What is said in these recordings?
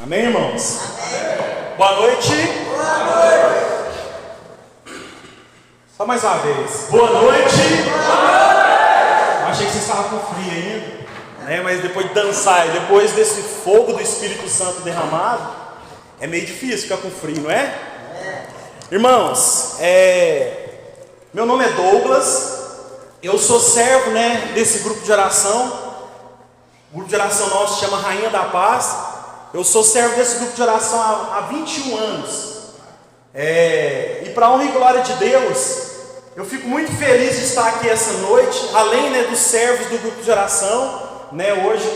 Amém, irmãos? Amém. Boa noite. Boa noite. Só mais uma vez. Boa noite. Boa noite. Eu achei que vocês estavam com frio ainda, né? Mas depois de dançar e depois desse fogo do Espírito Santo derramado, é meio difícil ficar com frio, não é? Irmãos, meu nome é Douglas. Eu sou servo, né, desse grupo de oração. O grupo de oração nosso se chama Rainha da Paz. Eu sou servo desse grupo de oração há 21 anos. E para a honra e glória de Deus, eu fico muito feliz de estar aqui essa noite. Além, né, dos servos do grupo de oração, né, hoje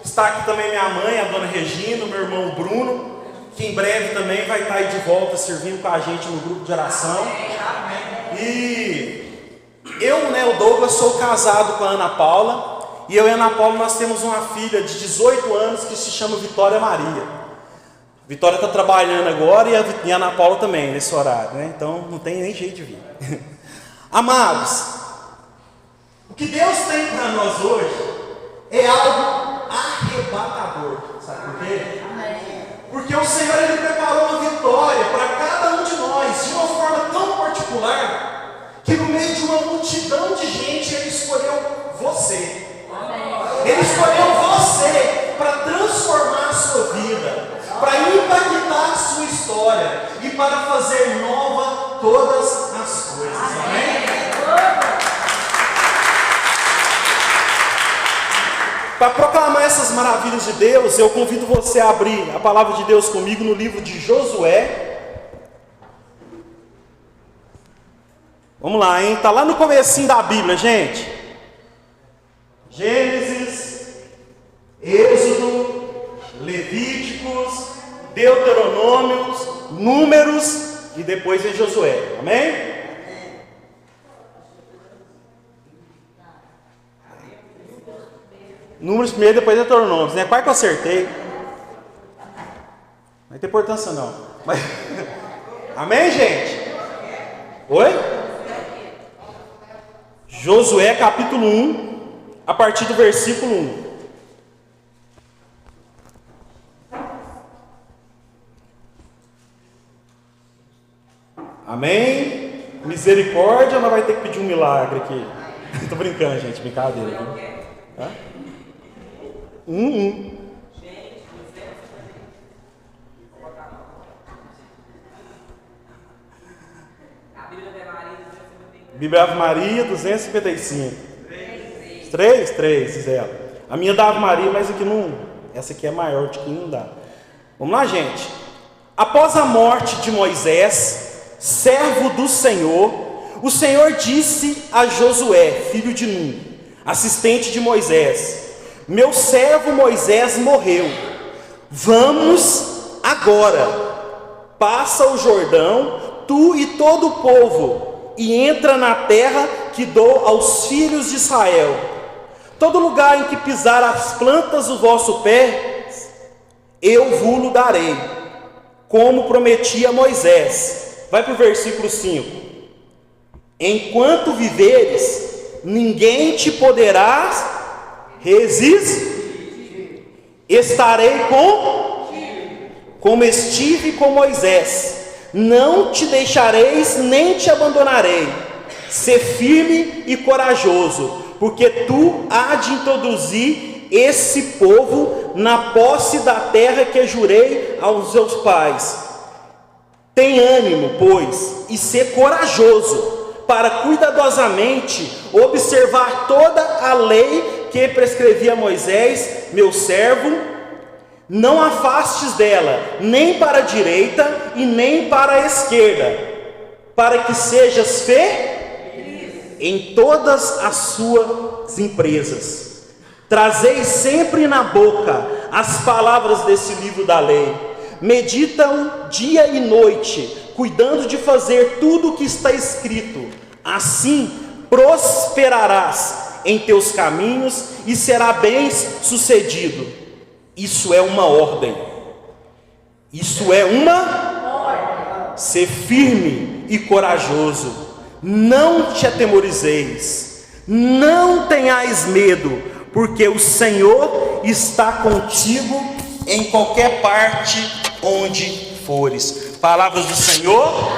está aqui também minha mãe, a dona Regina, meu irmão Bruno, que em breve também vai estar aí de volta servindo com a gente no grupo de oração. E eu, né, o Douglas, sou casado com a Ana Paula. E eu e a Ana Paula, nós temos uma filha de 18 anos que se chama Vitória Maria. Vitória está trabalhando agora e a Ana Paula também, nesse horário, né? Então não tem nem jeito de vir. Amados, o que Deus tem para nós hoje é algo arrebatador. Sabe por quê? Porque o Senhor, Ele preparou uma vitória para cada um de nós, de uma forma tão particular, que no meio de uma multidão de gente, Ele escolheu você. Ele escolheu você para transformar a sua vida, para impactar a sua história e para fazer nova todas as coisas. Amém? Para proclamar essas maravilhas de Deus, eu convido você a abrir a palavra de Deus comigo no livro de Josué. Vamos lá, hein? Está lá no comecinho da Bíblia, gente. Gênesis, Êxodo, Levíticos, Deuteronômios, Números e depois em Josué. Amém? Números primeiro, depois Deuteronômios, né? Quase que eu acertei. Não vai ter importância não. Mas... Amém, gente? Oi? Josué capítulo 1, a partir do versículo 1. Amém? Misericórdia, não vai ter que pedir um milagre aqui. Tô brincando, gente, brincadeira. Tá? 1. Bíblia Ave Maria 255. 3, diz ela. A minha da Ave Maria, mas aqui não. Essa aqui é maior, de que não dá. Vamos lá, gente. Após a morte de Moisés, servo do Senhor, o Senhor disse a Josué, filho de Nun, assistente de Moisés: meu servo Moisés morreu. Vamos agora, passa o Jordão, tu e todo o povo, e entra na terra que dou aos filhos de Israel. Todo lugar em que pisar as plantas do vosso pé, eu vos darei, como prometi a Moisés. Vai para o versículo 5. Enquanto viveres, ninguém te poderá resistir. Estarei como estive com Moisés. Não te deixareis, nem te abandonarei. Sê firme e corajoso, porque tu há de introduzir esse povo na posse da terra que jurei aos seus pais. Tem ânimo, pois, e sê corajoso, para cuidadosamente observar toda a lei que prescrevi a Moisés, meu servo. Não afastes dela, nem para a direita e nem para a esquerda, para que sejas feliz em todas as suas empresas. Trazei sempre na boca as palavras desse livro da lei. Medita-o dia e noite, cuidando de fazer tudo o que está escrito. Assim prosperarás em teus caminhos e será bem sucedido. Isso é uma ordem. Isso é uma... Ser firme e corajoso. Não te atemorizeis. Não tenhais medo, porque o Senhor está contigo em qualquer parte onde fores. Palavras do Senhor.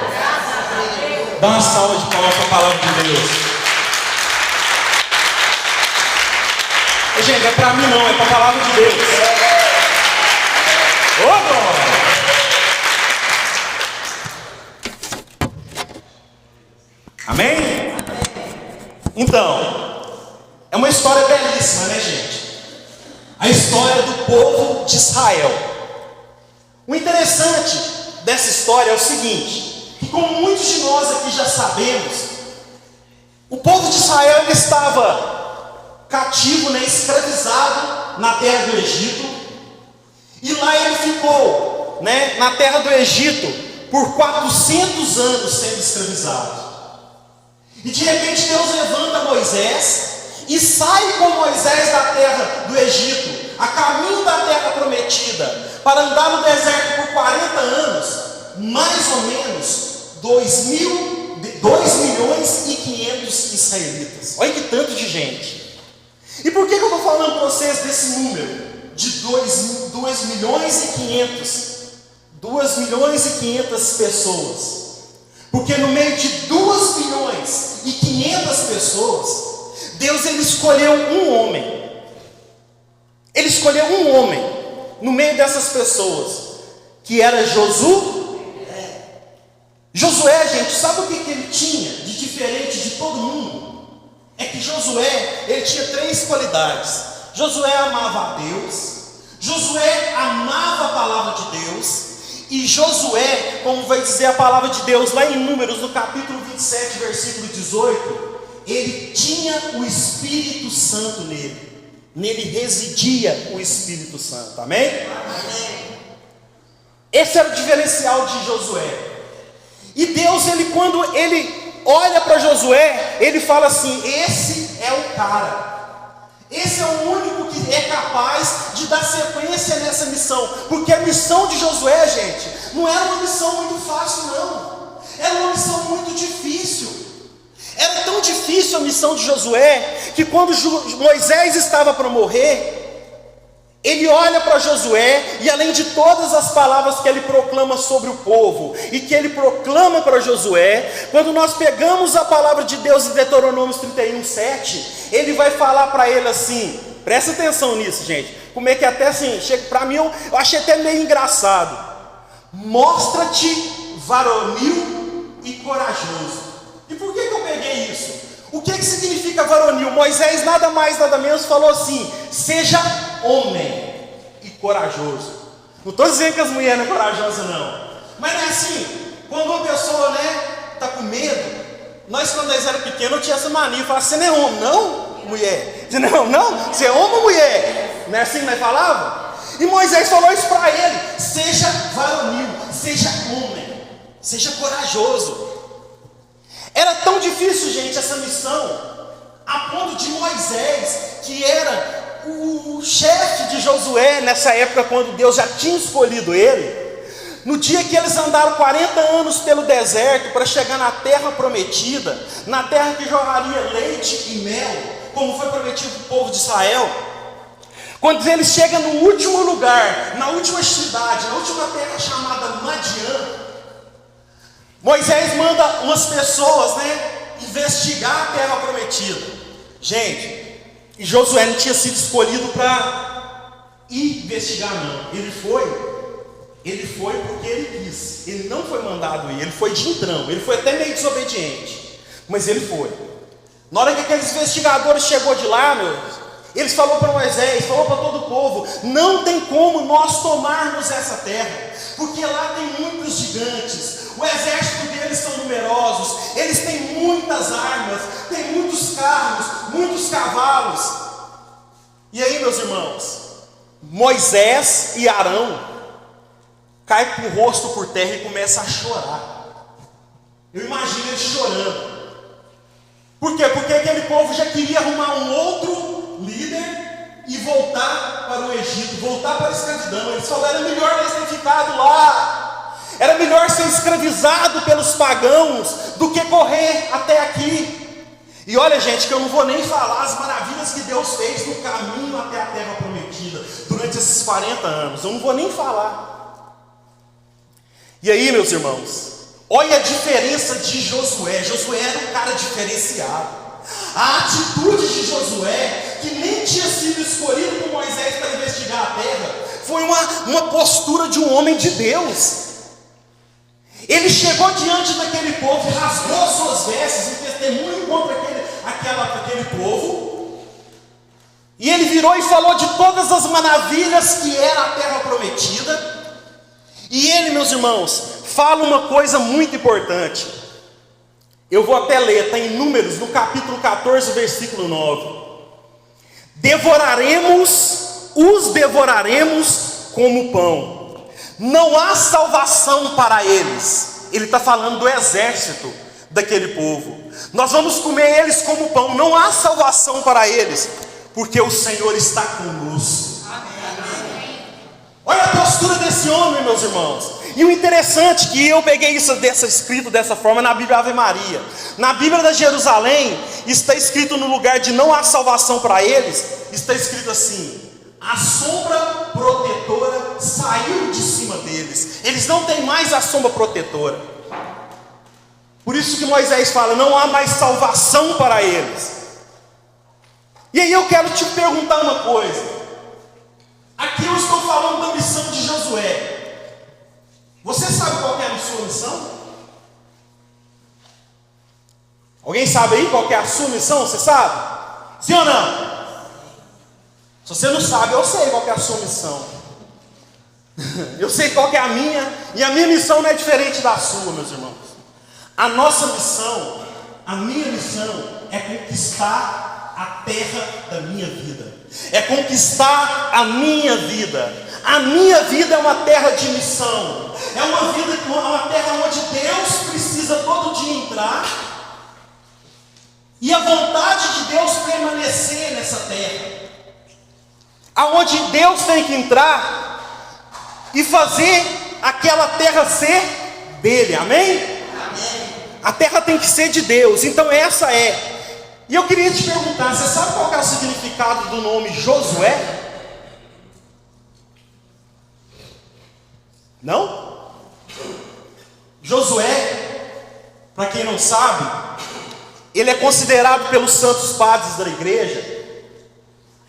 Dá uma salva de palmas para a palavra de Deus. Gente, é para mim não, é para a palavra de Deus. Ô, glória! Amém? Então, é uma história belíssima, né, gente? A história do povo de Israel. O interessante dessa história é o seguinte, que como muitos de nós aqui já sabemos, o povo de Israel ele estava cativo, né, escravizado na terra do Egito, e lá ele ficou, né, na terra do Egito por 400 anos sendo escravizado. E de repente Deus levanta Moisés e sai com Moisés da terra do Egito, a caminho da terra prometida, para andar no deserto por 40 anos, mais ou menos 2 milhões e 500 israelitas. Olha que tanto de gente. E por que eu estou falando para vocês desse número de 2 milhões e 500? 2 milhões e 500 pessoas. Porque no meio de 2 milhões e 500 pessoas, Deus ele escolheu um homem. Ele escolheu um homem no meio dessas pessoas, que era Josué. Josué, gente, sabe o que ele tinha de diferente de todo mundo? É que Josué, ele tinha 3 qualidades. Josué amava a Deus, Josué amava a palavra de Deus, e Josué, como vai dizer a palavra de Deus lá em Números, no capítulo 27, versículo 18, ele tinha o Espírito Santo nele. Nele residia o Espírito Santo, amém? Amém. Esse era o diferencial de Josué. E Deus, quando ele olha para Josué, ele fala assim: esse é o cara. Esse é o único que é capaz de dar sequência nessa missão. Porque a missão de Josué, gente, não era uma missão muito fácil, não. Era uma missão muito difícil. Era tão difícil a missão de Josué, que quando Moisés estava para morrer, ele olha para Josué, e além de todas as palavras que ele proclama sobre o povo, e que ele proclama para Josué, quando nós pegamos a palavra de Deus em Deuteronômio 31:7, ele vai falar para ele assim, presta atenção nisso, gente, como é que até assim, para mim eu achei até meio engraçado: mostra-te varonil e corajoso. E por que eu peguei isso? O que significa varonil? Moisés nada mais, nada menos falou assim: seja homem e corajoso. Não estou dizendo que as mulheres não são corajosas, não. Mas não é assim, quando uma pessoa, né, está com medo. Nós quando nós éramos pequenos, eu tinha essa mania, falava: você não é homem não, mulher? Você não, você é homem ou mulher? Não é assim que nós falávamos? E Moisés falou isso para ele: seja varonil, seja homem, seja corajoso. Era tão difícil, gente, essa missão, a ponto de Moisés, que era o chefe de Josué nessa época, quando Deus já tinha escolhido ele, no dia que eles andaram 40 anos pelo deserto para chegar na terra prometida, na terra que jorraria leite e mel, como foi prometido para o povo de Israel, quando eles chegam no último lugar, na última cidade, na última terra chamada Madian, Moisés manda umas pessoas, né, investigar a terra prometida. Gente, e Josué não tinha sido escolhido para investigar, não. Ele foi porque ele quis. Ele não foi mandado ir, ele foi de entrão, ele foi até meio desobediente, mas ele foi. Na hora que aqueles investigadores chegou de lá, eles falaram para Moisés, falou para todo o povo: não tem como nós tomarmos essa terra, porque lá tem muitos gigantes, o exército deles são numerosos, eles têm muitas armas, tem muitos carros, muitos cavalos. E aí, meus irmãos, Moisés e Arão caem com o rosto por terra e começam a chorar. Eu imagino eles chorando. Por quê? Porque aquele povo já queria arrumar um outro líder e voltar para o Egito, voltar para a escravidão. Eles falaram: era melhor nós ter ficado lá, era melhor ser escravizado pelos pagãos do que correr até aqui. E olha, gente, que eu não vou nem falar as maravilhas que Deus fez no caminho até a terra prometida. durante esses 40 anos, eu não vou nem falar. E aí, meus irmãos, olha a diferença de Josué. Josué era um cara diferenciado. A atitude de Josué, que nem tinha sido escolhido por Moisés para investigar a terra, foi uma postura de um homem de Deus. Ele chegou diante daquele povo e rasgou suas vestes em testemunho contra aquele povo. E ele virou e falou de todas as maravilhas que era a terra prometida. E ele, meus irmãos, fala uma coisa muito importante. Eu vou até ler, está em Números, no capítulo 14, versículo 9. Os devoraremos como pão. Não há salvação para eles. Ele está falando do exército daquele povo. Nós vamos comer eles como pão. Não há salvação para eles, porque o Senhor está conosco. Olha a postura desse homem, meus irmãos. E o interessante é que eu peguei isso escrito dessa forma na Bíblia Ave Maria. Na Bíblia da Jerusalém está escrito, no lugar de não há salvação para eles, está escrito assim: a sombra protetora saiu de cima deles. Eles não têm mais a sombra protetora. Por isso que Moisés fala, não há mais salvação para eles. E aí eu quero te perguntar uma coisa. Aqui eu estou falando da missão de Josué. Você sabe qual é a sua missão? Alguém sabe aí qual é a sua missão? Você sabe? Sim ou não? Se você não sabe, eu sei qual é a sua missão. Eu sei qual é a minha. E a minha missão não é diferente da sua, meus irmãos. A nossa missão, a minha missão, é conquistar a terra da minha vida. É conquistar a minha vida. A minha vida é uma terra de missão. É uma terra onde Deus precisa todo dia entrar. E a vontade de Deus permanecer nessa terra. Aonde Deus tem que entrar e fazer aquela terra ser dele. Amém? Amém. A terra tem que ser de Deus. Então essa é. E eu queria te perguntar, você sabe qual é o significado do nome Josué? Não? Josué, para quem não sabe, ele é considerado pelos santos padres da igreja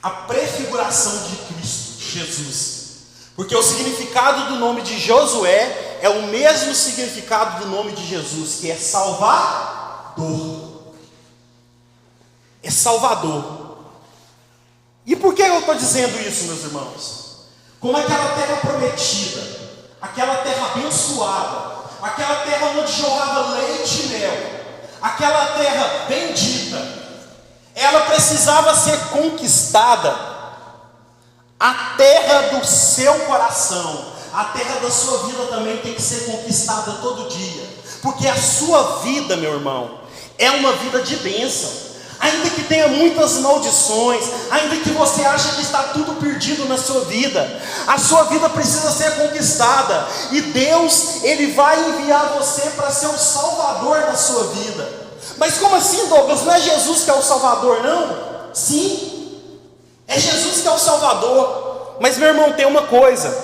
a prefiguração de Cristo, Jesus. Porque o significado do nome de Josué é o mesmo significado do nome de Jesus, que é Salvador. É Salvador. E por que eu estou dizendo isso, meus irmãos? Como aquela terra prometida, aquela terra abençoada, aquela terra onde jorrava leite e mel, aquela terra bendita, ela precisava ser conquistada. A terra do seu coração, a terra da sua vida também tem que ser conquistada todo dia, porque a sua vida, meu irmão, é uma vida de bênção. Ainda que tenha muitas maldições, ainda que você ache que está tudo perdido na sua vida, a sua vida precisa ser conquistada. E Deus, Ele vai enviar você para ser o Salvador da sua vida. Mas como assim, Douglas? Não é Jesus que é o Salvador, não? Sim, é Jesus que é o Salvador. Mas, meu irmão, tem uma coisa.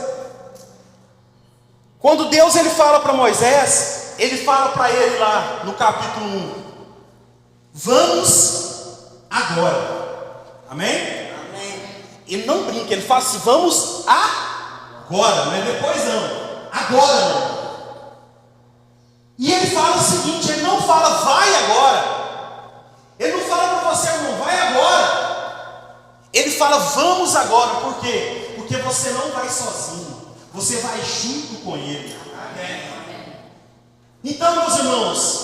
Quando Deus ele fala para Moisés, Ele fala para ele lá no capítulo 1, vamos agora. Amém? Amém. Ele não brinca, ele fala assim, vamos agora, não é depois não, agora não. E ele fala o seguinte, ele não fala vai agora. Ele não fala para você, irmão, vai agora. Ele fala vamos agora, por quê? Porque você não vai sozinho, você vai junto com Ele. Amém. Então, meus irmãos,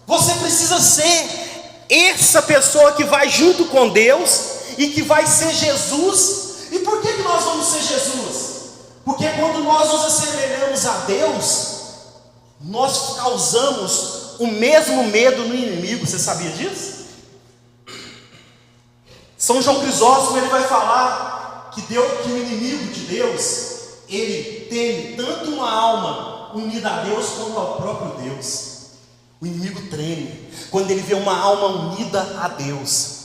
você precisa ser essa pessoa que vai junto com Deus e que vai ser Jesus. E por que nós vamos ser Jesus? Porque quando nós nos assemelhamos a Deus, nós causamos o mesmo medo no inimigo. Você sabia disso? São João Crisóstomo ele vai falar que o inimigo de Deus, ele teme tanto uma alma unida a Deus quanto ao próprio Deus. O inimigo treme quando ele vê uma alma unida a Deus.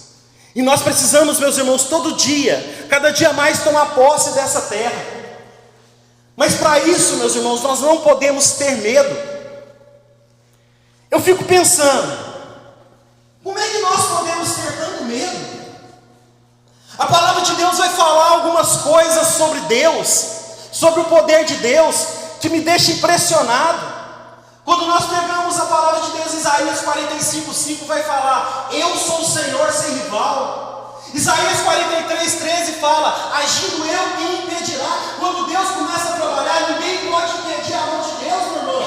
E nós precisamos, meus irmãos, todo dia, cada dia mais tomar posse dessa terra. Mas para isso, meus irmãos, nós não podemos ter medo. Eu fico pensando, como é que nós podemos ter tanto medo? A palavra de Deus vai falar algumas coisas sobre Deus, sobre o poder de Deus, que me deixa impressionado. Quando nós pegamos a palavra de Deus, Isaías 45:5 vai falar: eu sou o Senhor sem rival. Isaías 43:13 fala: agindo eu, quem impedirá? Quando Deus começa a trabalhar, ninguém pode impedir a mão de Deus, meu irmão.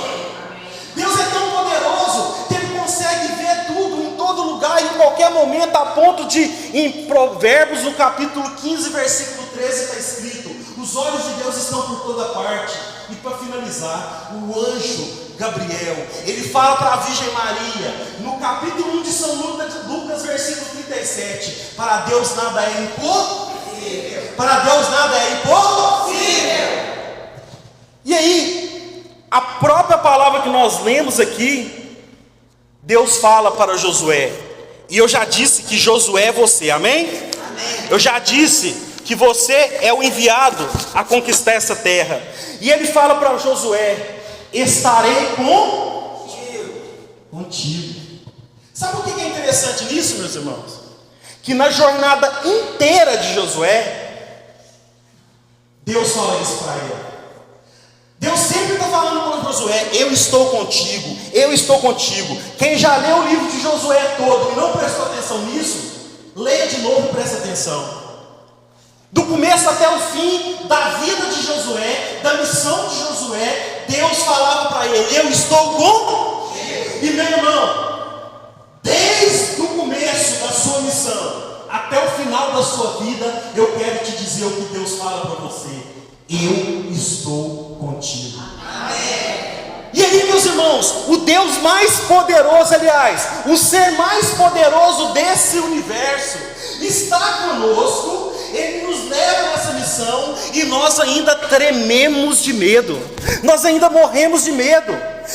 Deus é tão poderoso que Ele consegue ver tudo, em todo lugar, em qualquer momento, a ponto de, em Provérbios, no capítulo 15, versículo 13, está escrito: os olhos de Deus estão por toda parte. E para finalizar, o anjo Gabriel, ele fala para a Virgem Maria, no capítulo 1 de São Lucas, versículo 37, para Deus nada é impossível. Para Deus nada é impossível. E aí, a própria palavra que nós lemos aqui, Deus fala para Josué, e eu já disse que Josué é você, amém? Amém. Eu já disse que você é o enviado a conquistar essa terra. E ele fala para Josué: estarei contigo. Sabe o que é interessante nisso, meus irmãos? Que na jornada inteira de Josué, Deus fala isso para ele. Deus sempre está falando para Josué: eu estou contigo, eu estou contigo. Quem já leu o livro de Josué todo e não prestou atenção nisso, leia de novo e preste atenção. Do começo até o fim da vida de Josué, da missão de Josué, Deus falava para ele: eu estou contigo. E meu irmão, desde o começo da sua missão até o final da sua vida, eu quero te dizer o que Deus fala para você: eu estou contigo. Amém. E aí, meus irmãos, o Deus mais poderoso, aliás, o ser mais poderoso desse universo, está conosco. Ele nos leva nessa missão e nós ainda trememos de medo, nós ainda morremos de medo.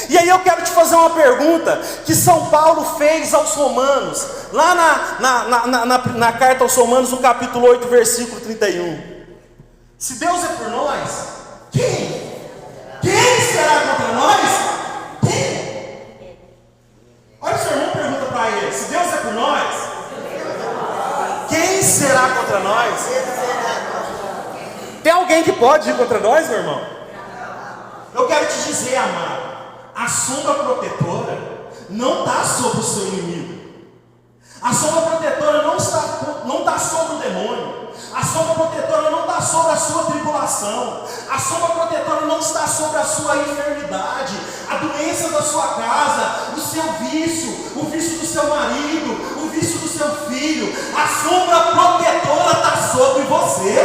E aí eu quero te fazer uma pergunta que São Paulo fez aos Romanos, lá na carta aos Romanos, no capítulo 8, versículo 31. Se Deus é por nós, quem será contra nós? Quem? Olha o seu irmão, pergunta para ele: se Deus é por nós, quem será contra nós? Tem alguém que pode ir contra nós, meu irmão? Eu quero te dizer, amado, a sombra protetora não está sobre o seu inimigo. A sombra protetora não está sobre o demônio. A sombra protetora não está sobre a sua tribulação. A sombra protetora não está sobre a sua enfermidade, a doença da sua casa, o seu vício, o vício do seu marido, o vício do seu filho. A sombra protetora está sobre você.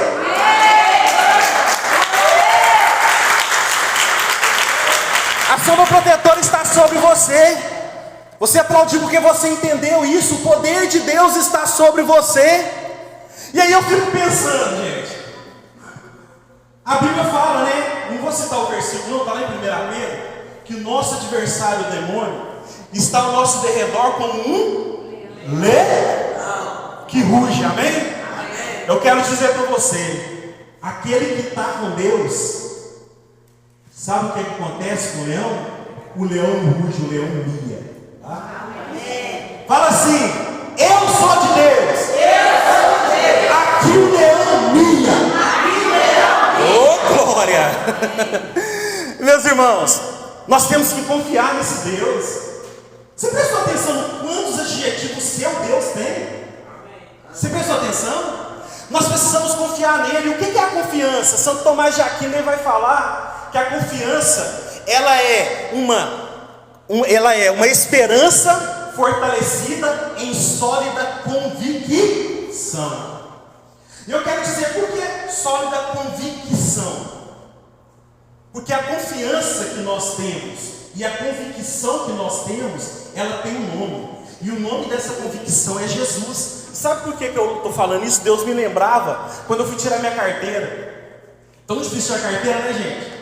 A sombra protetora está sobre você. Você aplaudiu porque você entendeu isso. O poder de Deus está sobre você. E aí eu fico pensando, gente, a Bíblia fala, né? Não vou citar o versículo, não, está lá em 1 Pedro, que o nosso adversário, o demônio, está ao nosso derredor como um leão que ruge, amém? Amém? Eu quero dizer para você, aquele que está com Deus, sabe o que acontece com o leão? O leão não ruge, o leão mia. Tá? Fala assim: eu sou de Deus. Aqui o leão mia. Oh, glória! Meus irmãos, nós temos que confiar nesse Deus. Você prestou atenção em quantos adjetivos seu Deus tem? Você prestou atenção? Nós precisamos confiar nele. O que é a confiança? Santo Tomás de Aquino ele vai falar que a confiança ela é uma esperança fortalecida em sólida convicção. E eu quero dizer, por que sólida convicção? Porque a confiança que nós temos e a convicção que nós temos, ela tem um nome. E o nome dessa convicção é Jesus. Sabe por que eu estou falando isso? Deus me lembrava quando eu fui tirar minha carteira. Tão difícil tirar a carteira, né, gente?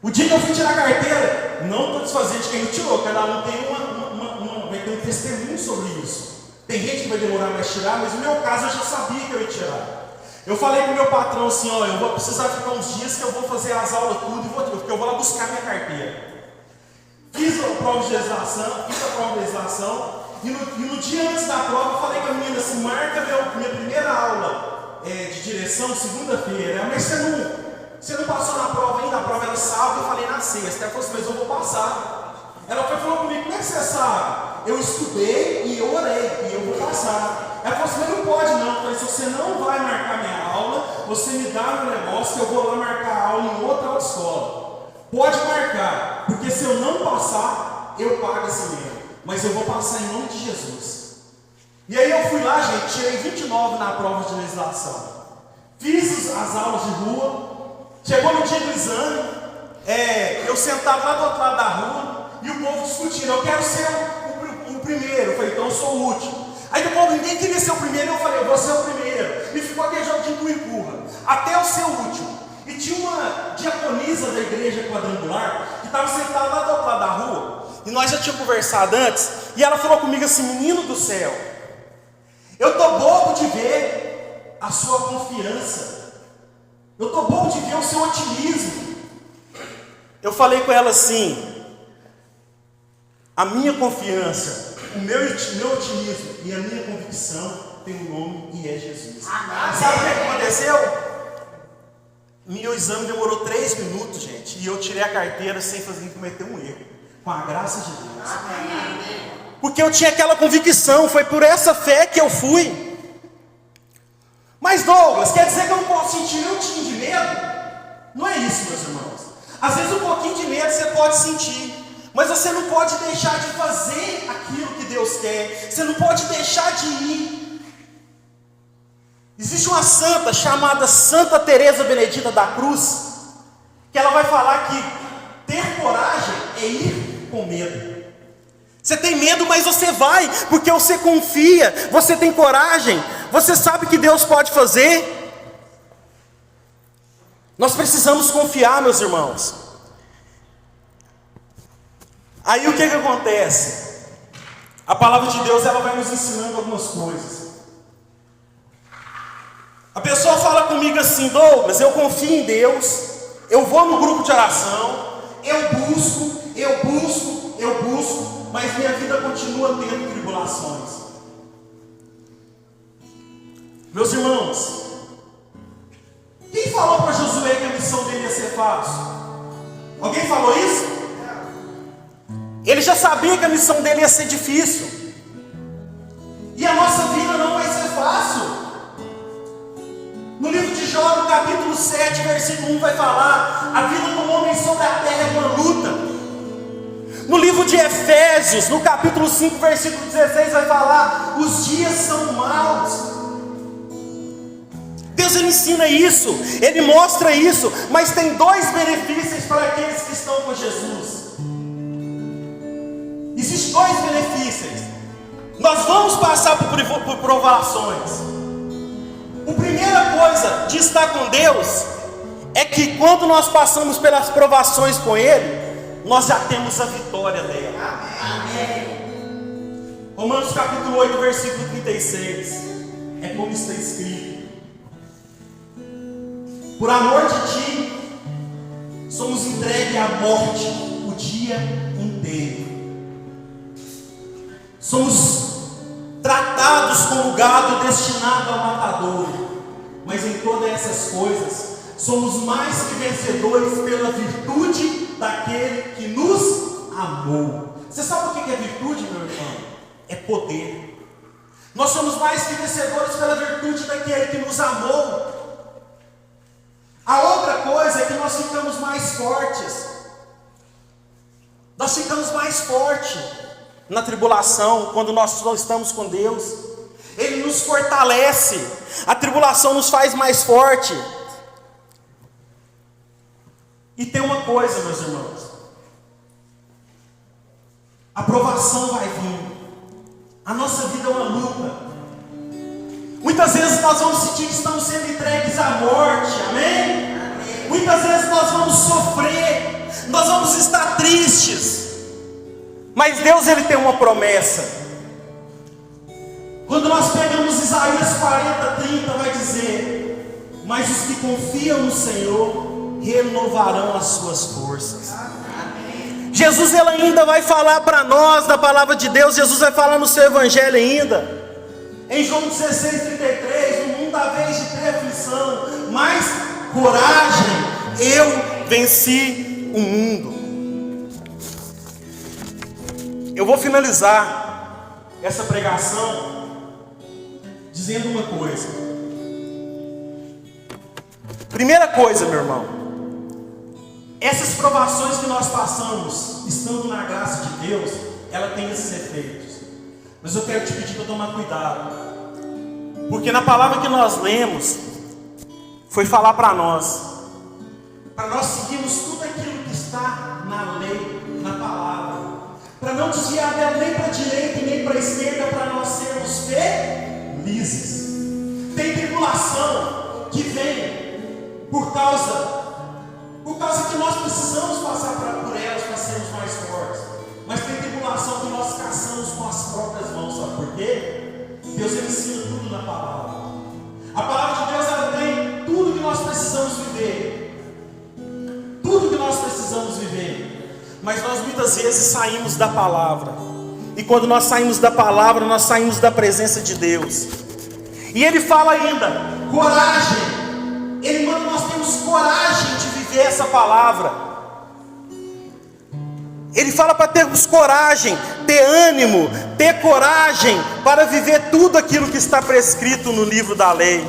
O dia que eu fui tirar a carteira, não estou desfazendo de quem não tirou, cada um tem vai ter um testemunho sobre isso. Tem gente que vai demorar mais tirar, mas no meu caso eu já sabia que eu ia tirar. Eu falei com o meu patrão assim, ó, eu vou precisar ficar uns dias que eu vou fazer as aulas tudo, porque eu vou lá buscar minha carteira. Fiz a prova de legislação, e no dia antes da prova eu falei com a menina assim, marca minha primeira aula de direção, segunda-feira. Mas você não passou na prova ainda, a prova era sábado, eu falei na sexta. Ela falou assim, mas eu vou passar. Ela falou comigo, como é que você sabe? Eu estudei e eu orei, e eu vou passar. Ela falou assim, mas não pode não. Eu falei, se você não vai marcar minha aula, você me dá meu negócio que eu vou lá marcar a aula em outra autoescola. Pode marcar, porque se eu não passar, eu pago esse mesmo. Mas eu vou passar em nome de Jesus. E aí eu fui lá, gente, tirei 29 na prova de legislação. Fiz as aulas de rua. Chegou no dia do exame, eu sentado lá do outro lado da rua, e o povo discutindo, eu quero ser o primeiro. Eu falei, então eu sou o último. Aí o povo, ninguém queria ser o primeiro, eu falei, eu vou ser o primeiro. E ficou aquele jogo de empurra, até eu ser o último. E tinha uma diaconisa da igreja quadrangular, que estava sentada lá do outro lado da rua, e nós já tínhamos conversado antes, e ela falou comigo assim, menino do céu, eu estou bobo de ver a sua confiança, eu estou bobo de ver o seu otimismo. Eu falei com ela assim, a minha confiança, o meu otimismo e a minha convicção tem um nome e é Jesus. Sabe o que aconteceu? Meu exame demorou 3 minutos, gente, e eu tirei a carteira sem cometer um erro, com a graça de Deus. Porque eu tinha aquela convicção, foi por essa fé que eu fui. Mas Douglas, quer dizer que eu não posso sentir nenhum tipo de medo? Não é isso, meus irmãos. Às vezes um pouquinho de medo você pode sentir, mas você não pode deixar de fazer aquilo que Deus quer. Você não pode deixar de ir. Existe uma santa chamada Santa Teresa Benedita da Cruz, que ela vai falar que ter coragem é ir com medo. Você tem medo, mas você vai, porque você confia, você tem coragem, você sabe que Deus pode fazer. Nós precisamos confiar, meus irmãos. Aí o que acontece? A palavra de Deus, ela vai nos ensinando algumas coisas. A pessoa fala comigo assim, Douglas, eu confio em Deus, eu vou no grupo de oração, eu busco, mas minha vida continua tendo tribulações. Meus irmãos, quem falou para Josué que a missão dele ia ser fácil? Alguém falou isso? Ele já sabia que a missão dele ia ser difícil. E a nossa vida não vai ser fácil. No livro de Jó, no capítulo 7, versículo 1, vai falar: a vida do homem sobre a terra é uma luta. No livro de Efésios, no capítulo 5, versículo 16, vai falar: os dias são maus. Deus, ele ensina isso, ele mostra isso, mas tem 2 benefícios para aqueles que estão com Jesus. Existem 2 benefícios. Nós vamos passar por provações. A primeira coisa de estar com Deus é que quando nós passamos pelas provações com Ele, nós já temos a vitória dela. Amém. Romanos capítulo 8, versículo 36. É como está escrito: por amor de Ti, somos entregues à morte o dia inteiro. Somos tratados como gado destinado ao matadouro. Mas em todas essas coisas, somos mais que vencedores pela virtude daquele que nos amou. Você sabe o que é virtude, meu irmão? É poder. Nós somos mais que vencedores pela virtude daquele que nos amou. A outra coisa é que nós ficamos mais fortes. Nós ficamos mais fortes na tribulação, quando nós estamos com Deus. Ele nos fortalece. A tribulação nos faz mais forte. E tem uma coisa, meus irmãos: a provação vai vir. A nossa vida é uma luta. Muitas vezes nós vamos sentir que estamos sendo entregues à morte. Amém? Amém. Muitas vezes nós vamos sofrer, nós vamos estar tristes. Mas Deus, ele tem uma promessa. Quando nós pegamos Isaías 40:30, vai dizer: mas os que confiam no Senhor renovarão as suas forças. Jesus ele ainda vai falar para nós da palavra de Deus. Jesus vai falar no seu evangelho ainda, em João 16:33: no mundo há vez de ter aflição, mas coragem, eu venci o mundo. Eu vou finalizar essa pregação dizendo uma coisa. Primeira coisa, meu irmão, essas provações que nós passamos, estando na graça de Deus, ela tem esses efeitos. Mas eu quero te pedir para tomar cuidado, porque na palavra que nós lemos, foi falar para nós seguirmos tudo aquilo que está na lei, na palavra, para não desviar dela nem para a direita e nem para a esquerda, para nós sermos felizes. Tem tribulação que vem por causa que nós precisamos passar por elas para sermos mais fortes. Mas tem tribulação que nós caçamos com as próprias mãos. Sabe por quê? Deus ele ensina tudo na palavra. A palavra de Deus ela tem tudo que nós precisamos viver. Tudo que nós precisamos viver. Mas nós muitas vezes saímos da palavra. E quando nós saímos da palavra, nós saímos da presença de Deus. E ele fala ainda: coragem. Ele manda nós termos coragem de viver essa palavra. Ele fala para termos coragem, ter ânimo, ter coragem para viver tudo aquilo que está prescrito no livro da lei.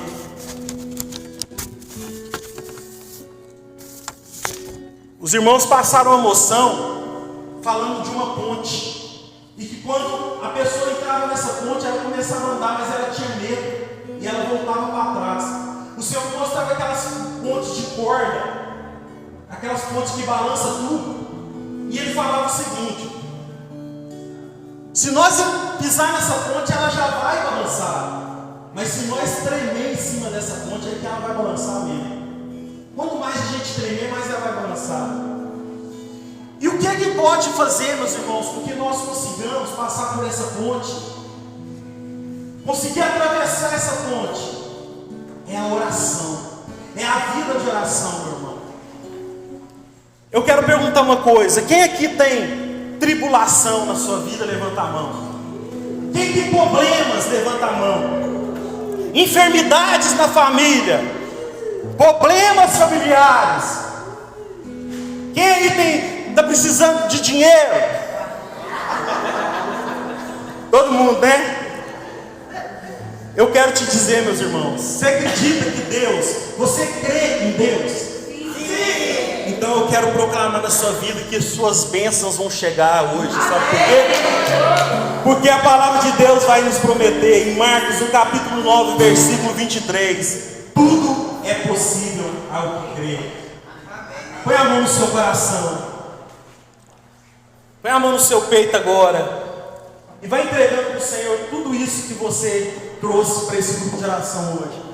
Os irmãos passaram a moção falando de uma ponte, e que quando a pessoa entrava nessa ponte, ela começava a andar, mas ela tinha medo, e ela voltava para trás. O Senhor mostrava aquelas pontes de corda, aquelas pontes que balançam tudo, e ele falava o seguinte: se nós pisar nessa ponte, ela já vai balançar, mas se nós tremer em cima dessa ponte, é que ela vai balançar mesmo. Quanto mais a gente tremer, mais ela vai balançar. E o que é que pode fazer, meus irmãos, com que nós consigamos passar por essa ponte, conseguir atravessar essa ponte? É a oração, é a vida de oração, meu irmão. Eu quero perguntar uma coisa: quem aqui tem tribulação na sua vida? Levanta a mão. Quem tem problemas? Levanta a mão. Enfermidades na família, problemas familiares. Quem aí está precisando de dinheiro? Todo mundo, né? Eu quero te dizer, meus irmãos, você acredita que Deus, você crê em Deus? Sim. Então eu quero proclamar na sua vida que suas bênçãos vão chegar hoje. Sabe por quê? Porque a palavra de Deus vai nos prometer em Marcos, no capítulo 9, versículo 23: tudo é possível ao que crê. Põe a mão no seu coração, põe a mão no seu peito agora, e vai entregando para o Senhor tudo isso que você trouxe para esse grupo de oração hoje.